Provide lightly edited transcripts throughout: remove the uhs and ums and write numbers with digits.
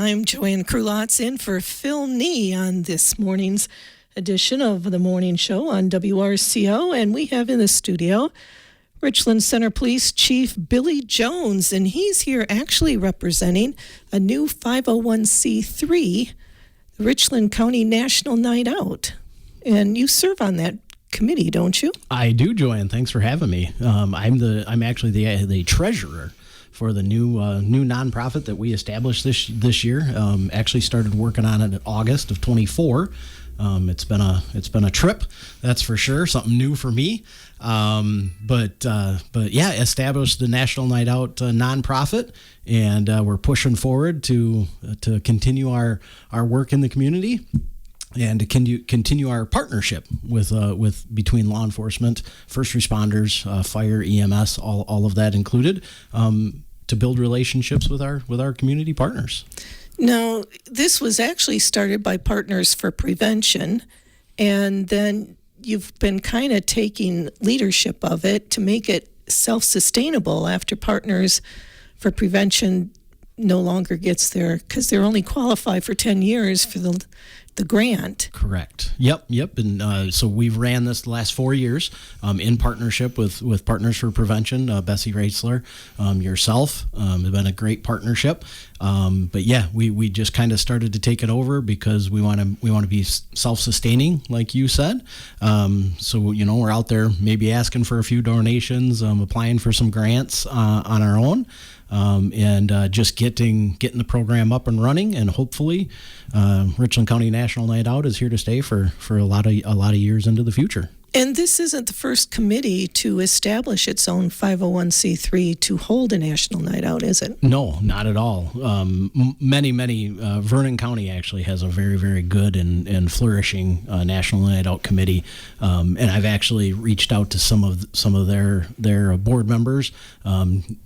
I'm Joanne Krulotz in for Phil Nee on this morning's edition of the morning show on WRCO. And we have in the studio Richland Center Police Chief Billy Jones, and he's here actually representing a new 501c3, the Richland County National Night Out. And you serve on that committee, don't you? I do, Joanne. Thanks for having me. I'm actually the treasurer for the new nonprofit that we established this year. Actually started working on it in August of 24. It's been a trip, that's for sure. Something new for me. But yeah, established the National Night Out nonprofit, and we're pushing forward to continue our work in the community, and to continue our partnership with between law enforcement, first responders, fire, EMS, all of that included, to build relationships with our community partners. Now, this was actually started by Partners for Prevention, and then you've been kind of taking leadership of it to make it self-sustainable after Partners for Prevention no longer gets there, because they're only qualified for 10 years for the grant. Correct. Yep. And so we've ran this the last 4 years in partnership with Partners for Prevention, Bessie Reitzler, yourself. It's been a great partnership. But yeah, we just kind of started to take it over because we want to be self-sustaining, like you said. So we're out there maybe asking for a few donations, applying for some grants on our own. And just getting the program up and running, and hopefully Richland County National Night Out is here to stay for a lot of years into the future. And this isn't the first committee to establish its own 501c3 to hold a National Night Out, is it? No, not at all. Many Vernon County actually has a very, very good and flourishing National Night Out committee, and I've actually reached out to some of their board members,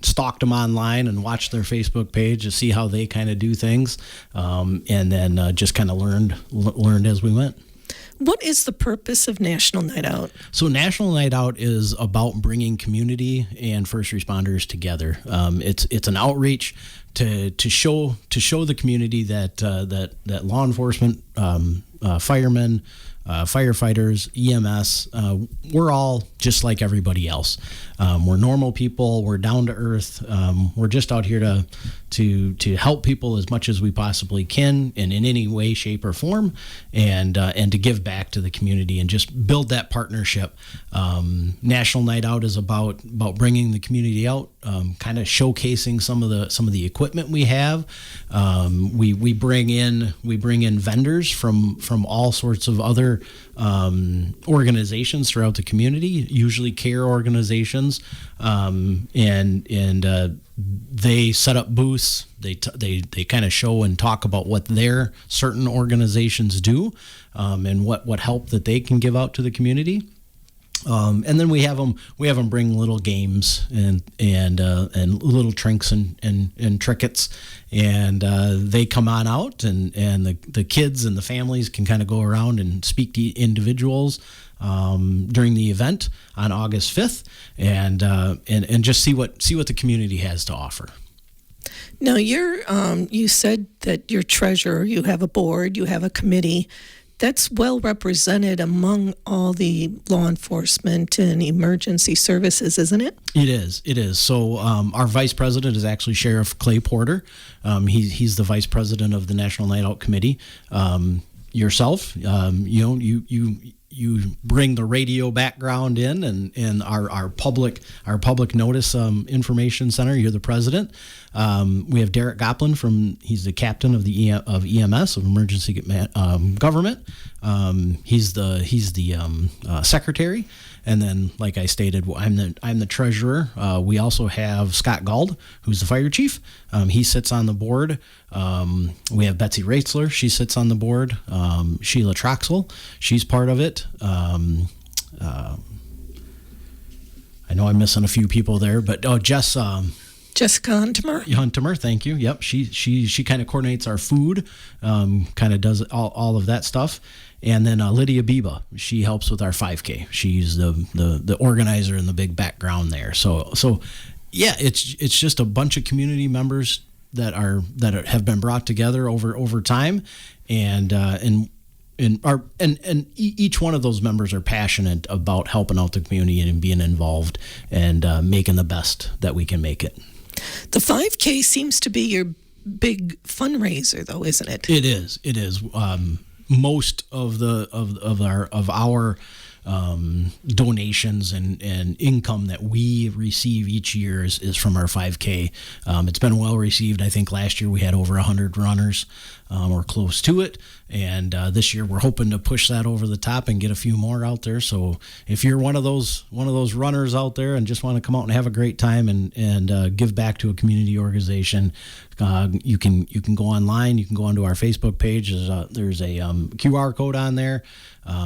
stalked them online and watched their Facebook page to see how they kind of do things, and then just kind of learned as we went. What is the purpose of National Night Out? So National Night Out is about bringing community and first responders together. It's an outreach to show the community that law enforcement, firemen, firefighters, EMS, we're all just like everybody else. We're normal people. We're down to earth. We're just out here to help people as much as we possibly can, and in any way, shape, or form, and to give back to the community and just build that partnership. National Night Out is about bringing the community out, kind of showcasing some of the equipment we have. We bring in vendors from all sorts of other organizations throughout the community, usually care organizations, and they set up booths. They kind of show and talk about what their certain organizations do, and what help that they can give out to the community. And then we have them bring little games and little trinks and trinkets, and they come on out, and the kids and the families can kind of go around and speak to individuals during the event on August 5th, and just see what the community has to offer. Now, you said that you're treasurer, you have a board, you have a committee. That's well represented among all the law enforcement and emergency services, isn't it? It is. So our vice president is actually Sheriff Clay Porter. He's the vice president of the National Night Out Committee. Yourself, you bring the radio background in, and our public notice information center. You're the president. We have Derek Goplin he's the captain of EMS, of Emergency Government. He's the secretary. And then, like I stated, I'm the treasurer. We also have Scott Gald, who's the fire chief. He sits on the board. We have Betsy Reitzler. She sits on the board. Sheila Troxel, she's part of it. I know I'm missing a few people there, but Jessica Huntemer, thank you. Yep, she kind of coordinates our food, kind of does all of that stuff. And then Lydia Biba, she helps with our 5K. She's the organizer and the big background there. So yeah, it's just a bunch of community members have been brought together over time, and each one of those members are passionate about helping out the community and being involved and making the best that we can make it. The 5K seems to be your big fundraiser, though, isn't it? It is. Most of our donations and income that we receive each year is from our 5K. It's been well received. I think last year we had over 100 runners or close to it. And this year we're hoping to push that over the top and get a few more out there. So if you're one of those runners out there and just want to come out and have a great time and give back to a community organization, you can go online. You can go onto our Facebook page. There's a QR code on there.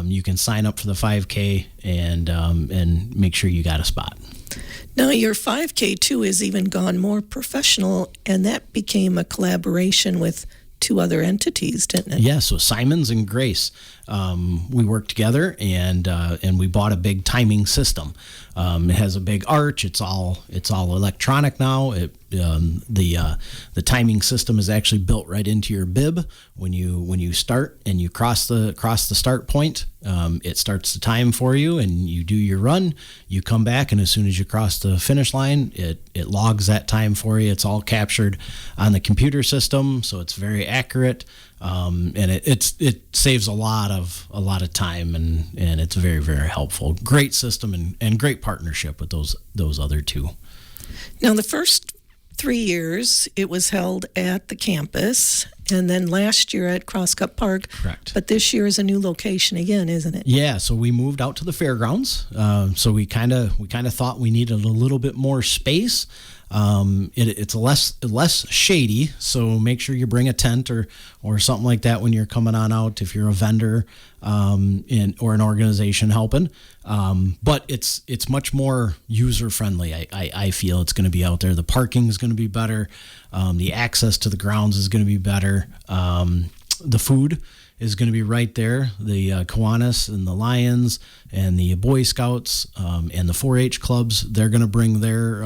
You can sign up for the 5K and make sure you got a spot. Now, your 5K, too, has even gone more professional, and that became a collaboration with two other entities, didn't it? Yeah, so Simons and Grace, we worked together and we bought a big timing system. It has a big arch. It's all electronic now. The timing system is actually built right into your bib. When you start and you cross the start point, it starts the time for you, and you do your run. You come back, and as soon as you cross the finish line, it logs that time for you. It's all captured on the computer system, so it's very accurate. And it saves a lot of time, and it's very, very helpful. Great system and great partnership with those other two. Now, the first 3 years it was held at the campus, and then last year at Crosscut Park. Correct. But this year is a new location again, isn't it? Yeah. So we moved out to the fairgrounds. So we kind of thought we needed a little bit more space. It's less shady, so make sure you bring a tent or something like that when you're coming on out if you're a vendor or an organization helping. But it's much more user friendly. I feel it's going to be out there. The parking is going to be better. The access to the grounds is going to be better. The food is going to be right there. The Kiwanis and the Lions and the Boy Scouts and the 4-H clubs, they're going to bring their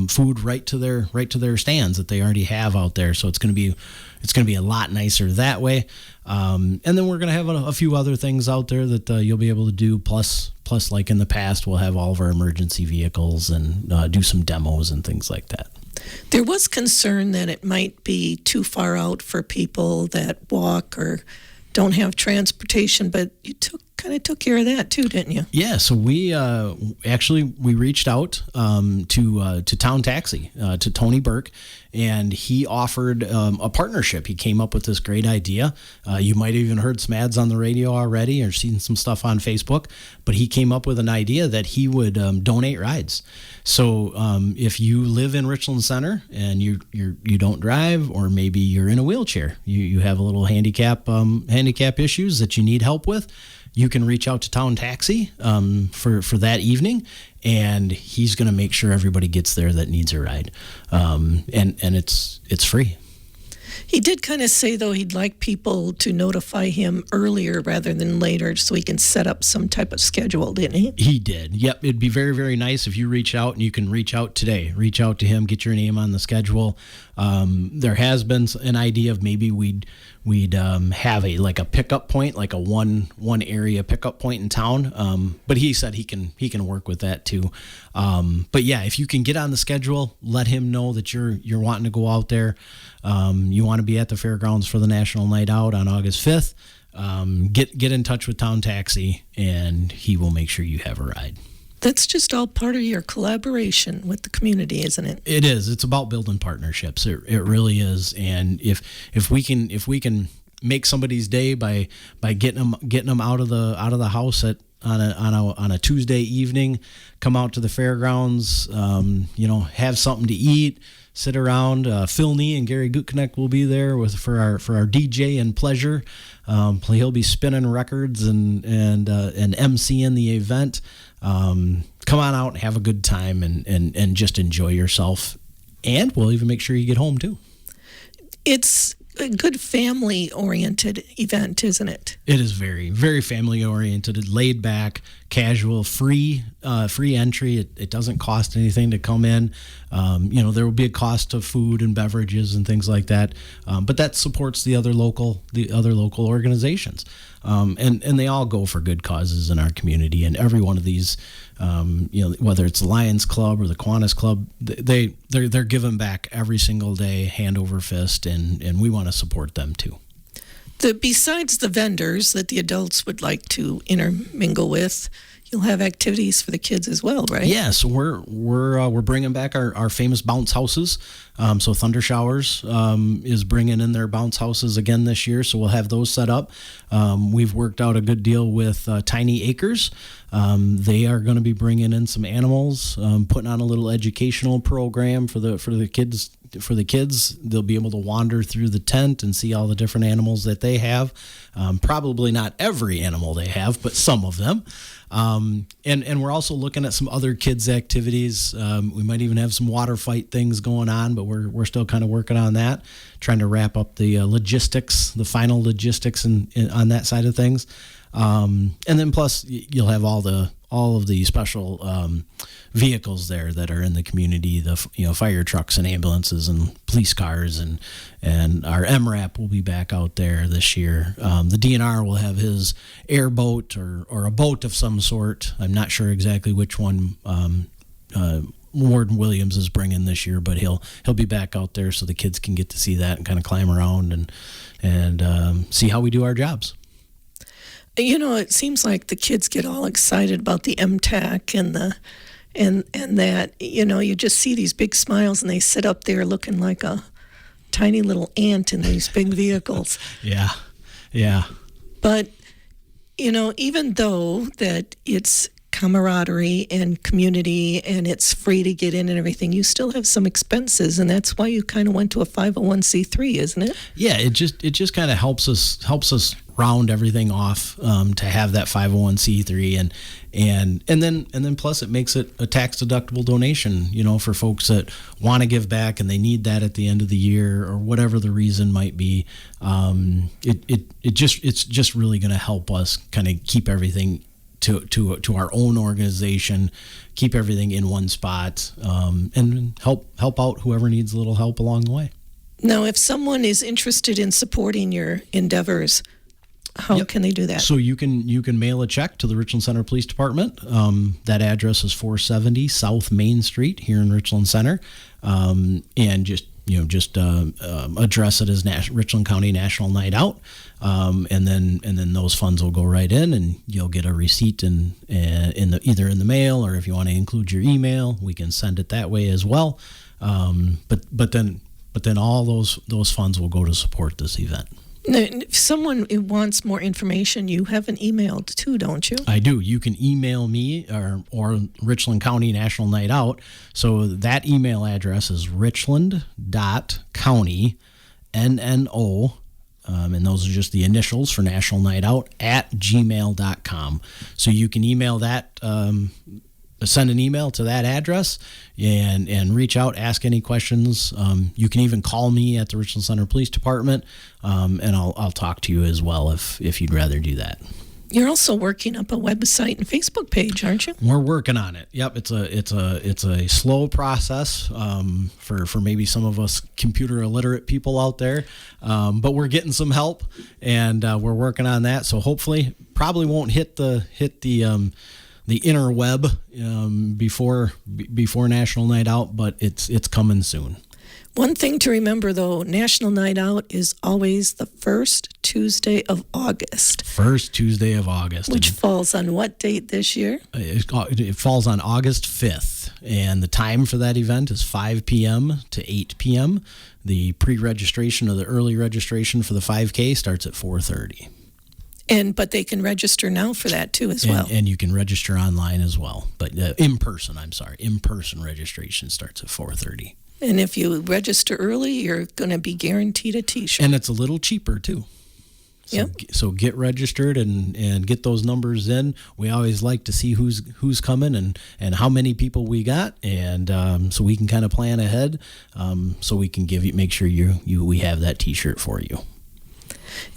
food right to their stands that they already have out there. So it's going to be a lot nicer that way. And then we're going to have a few other things out there that you'll be able to do. Plus, like in the past, we'll have all of our emergency vehicles and do some demos and things like that. There was concern that it might be too far out for people that walk or don't have transportation, but you kind of took care of that too, didn't you? Yeah, so we reached out to Town Taxi, to Tony Burke, and he offered a partnership. He came up with this great idea. You might have even heard some ads on the radio already or seen some stuff on Facebook, but he came up with an idea that he would donate rides. So if you live in Richland Center and you don't drive, or maybe you're in a wheelchair, you have a little handicap issues that you need help with, you can reach out to Town Taxi for that evening, and he's going to make sure everybody gets there that needs a ride, and it's free. He did kind of say, though, he'd like people to notify him earlier rather than later so he can set up some type of schedule, didn't he? He did. Yep. It'd be very, very nice if you reach out, and you can reach out today. Reach out to him, get your name on the schedule. There has been an idea of maybe we'd have a pickup point, like a one area pickup point in town. But he said he can work with that too. But yeah, if you can get on the schedule, let him know that you're wanting to go out there. You want to be at the fairgrounds for the National Night Out on August 5th. Get in touch with Town Taxi, and he will make sure you have a ride. That's just all part of your collaboration with the community, isn't it? It is. It's about building partnerships. It really is. And if we can make somebody's day by getting them out of the house on a Tuesday evening, come out to the fairgrounds, have something to eat, sit around. Phil Nee and Gary Gutkenek will be there for our DJ and pleasure. He'll be spinning records and emceeing the event. Come on out and have a good time and just enjoy yourself. And we'll even make sure you get home too. It's a good family-oriented event, isn't it? It is very, very family oriented, laid back, casual, free entry. It doesn't cost anything to come in. There will be a cost of food and beverages and things like that, but that supports the other local organizations, and they all go for good causes in our community. And every one of these, whether it's the Lions Club or the Kiwanis Club, they're giving back every single day, hand over fist, and we want to support them too. Besides the vendors that the adults would like to intermingle with, you'll have activities for the kids as well, right? Yeah, so we're bringing back our famous bounce houses. So Thunder Showers is bringing in their bounce houses again this year, so we'll have those set up. We've worked out a good deal with Tiny Acres. They are going to be bringing in some animals, putting on a little educational program for the kids. For the kids, they'll be able to wander through the tent and see all the different animals that they have. Probably not every animal they have, but some of them. And we're also looking at some other kids' activities. We might even have some water fight things going on, but we're still kind of working on that, trying to wrap up the the final logistics on that side of things. And then plus you'll have all of the special vehicles there that are in the community, the fire trucks and ambulances and police cars, and our MRAP will be back out there this year. The DNR will have his airboat or a boat of some sort. I'm not sure exactly which one Warden Williams is bringing this year, but he'll be back out there so the kids can get to see that and kind of climb around and see how we do our jobs. It seems like the kids get all excited about the MTAC and that, you just see these big smiles and they sit up there looking like a tiny little ant in these big vehicles. Yeah. But, even though that it's camaraderie and community and it's free to get in and everything, you still have some expenses, and that's why you kind of went to a 501c3, isn't it? Yeah, it just kind of helps us round everything off to have that 501c3 and then plus it makes it a tax deductible donation, for folks that want to give back and they need that at the end of the year or whatever the reason might be. It's just really going to help us kind of keep everything to our own organization, keep everything in one spot, and help out whoever needs a little help along the way. Now, if someone is interested in supporting your endeavors, how can they do that? So you can mail a check to the Richland Center Police Department. That address is 470 South Main Street here in Richland Center, and just address it as Richland County National Night Out, and then those funds will go right in, and you'll get a receipt either in the mail, or if you want to include your email, we can send it that way as well. But then all those funds will go to support this event. Now, if someone wants more information, you have an email too, don't you? I do. You can email me or Richland County National Night Out. So that email address is richland.county, NNO, and those are just the initials for National Night Out, @gmail.com. So you can email that, send an email to that address and reach out, ask any questions. You can even call me at the Richland Center Police Department, and I'll talk to you as well if you'd rather do that. You're also working up a website and Facebook page, aren't you? We're working on it. Yep, it's a slow process for maybe some of us computer illiterate people out there, but we're getting some help and we're working on that. So hopefully, probably won't hit the interweb before National Night Out, but it's coming soon. One thing to remember, though, National Night Out is always the first Tuesday of August. First Tuesday of August. Which falls on what date this year? It falls on August 5th, and the time for that event is 5 p.m. to 8 p.m. The pre-registration or the early registration for the 5K starts at 4:30. But they can register now for that too as well. And you can register online as well. But in-person registration starts at 4:30. And if you register early, you're going to be guaranteed a T-shirt. And it's a little cheaper too. So get registered and get those numbers in. We always like to see who's coming and how many people we got, and so we can kind of plan ahead, so we can make sure we have that T-shirt for you.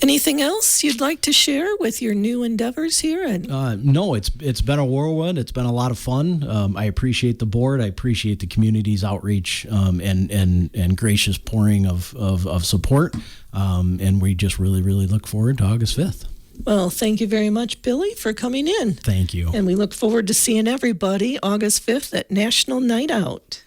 Anything else you'd like to share with your new endeavors here? No, it's been a whirlwind. It's been a lot of fun. I appreciate the board. I appreciate the community's outreach and gracious pouring of support. And we just really, really look forward to August 5th. Well, thank you very much, Billy, for coming in. Thank you. And we look forward to seeing everybody August 5th at National Night Out.